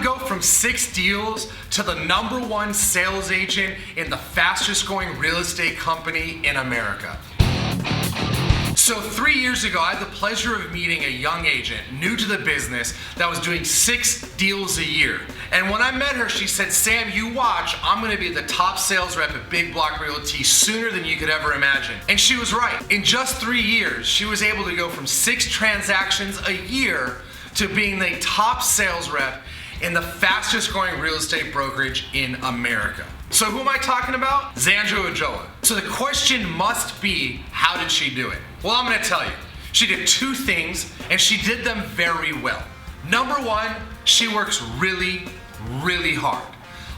go from 6 deals to the #1 sales agent in the fastest growing real estate company in America. So 3 years ago, I had the pleasure of meeting a young agent, new to the business, that was doing 6 deals a year. And when I met her, she said, "Sam, you watch, I'm gonna be the top sales rep at Big Block Realty sooner than you could ever imagine." And she was right. In just 3 years, she was able to go from 6 transactions a year to being the top sales rep in the fastest growing real estate brokerage in America. So who am I talking about? Zandra Ojoa. So the question must be, how did she do it? Well, I'm gonna tell you. She did 2 things, and she did them very well. #1, she works really, really hard.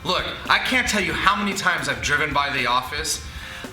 Look, I can't tell you how many times I've driven by the office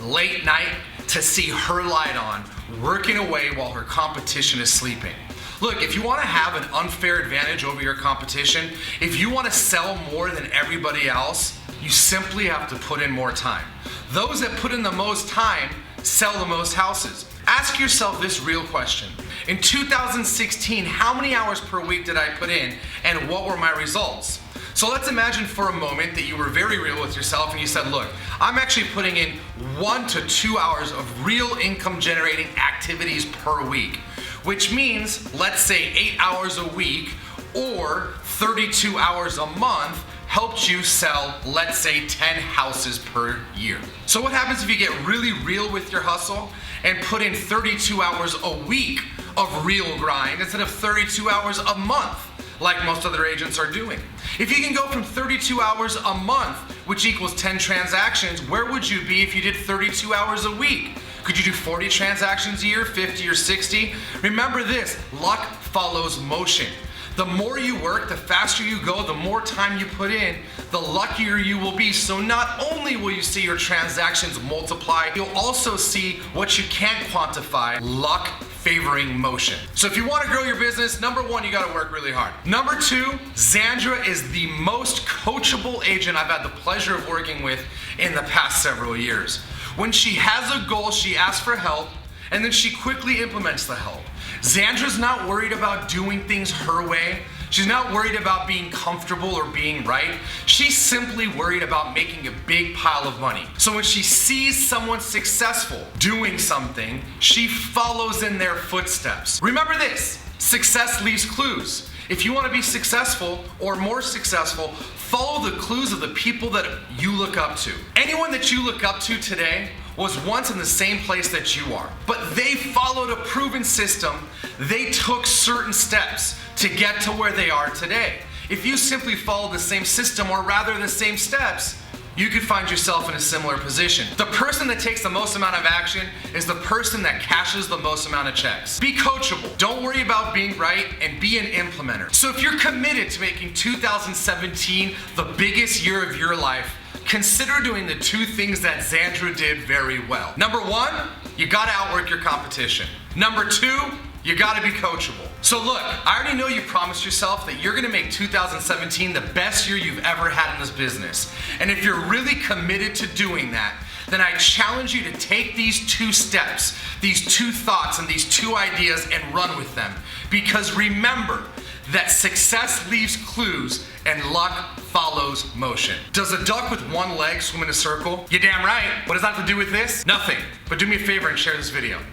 late night to see her light on, working away while her competition is sleeping. Look, if you want to have an unfair advantage over your competition, if you want to sell more than everybody else, you simply have to put in more time. Those that put in the most time sell the most houses. Ask yourself this real question. In 2016, how many hours per week did I put in, and what were my results? So let's imagine for a moment that you were very real with yourself and you said, look, I'm actually putting in 1 to 2 hours of real income generating activities per week, which means, let's say 8 hours a week or 32 hours a month helped you sell, let's say 10 houses per year. So what happens if you get really real with your hustle and put in 32 hours a week of real grind instead of 32 hours a month, like most other agents are doing? If you can go from 32 hours a month, which equals 10 transactions, where would you be if you did 32 hours a week? Could you do 40 transactions a year, 50 or 60? Remember this, luck follows motion. The more you work, the faster you go, the more time you put in, the luckier you will be. So not only will you see your transactions multiply, you'll also see what you can't quantify, luck favoring motion. So if you want to grow your business, #1, you got to work really hard. #2, Zandra is the most coachable agent I've had the pleasure of working with in the past several years. When she has a goal, she asks for help, and then she quickly implements the help. Zandra's not worried about doing things her way. She's not worried about being comfortable or being right. She's simply worried about making a big pile of money. So when she sees someone successful doing something, she follows in their footsteps. Remember this, success leaves clues. If you want to be successful or more successful, follow the clues of the people that you look up to. Anyone that you look up to today was once in the same place that you are, but they followed a proven system. They took certain steps to get to where they are today. If you simply follow the same system, or rather the same steps, you could find yourself in a similar position. The person that takes the most amount of action is the person that cashes the most amount of checks. Be coachable. Don't worry about being right, and be an implementer. So if you're committed to making 2017 the biggest year of your life, consider doing the 2 things that Zandra did very well. #1, you gotta outwork your competition. #2, you gotta be coachable. So look, I already know you promised yourself that you're gonna make 2017 the best year you've ever had in this business. And if you're really committed to doing that, then I challenge you to take these 2 steps, these 2 thoughts, and these 2 ideas and run with them. Because remember that success leaves clues and luck follows motion. Does a duck with 1 leg swim in a circle? You're damn right. What does that have to do with this? Nothing. But do me a favor and share this video.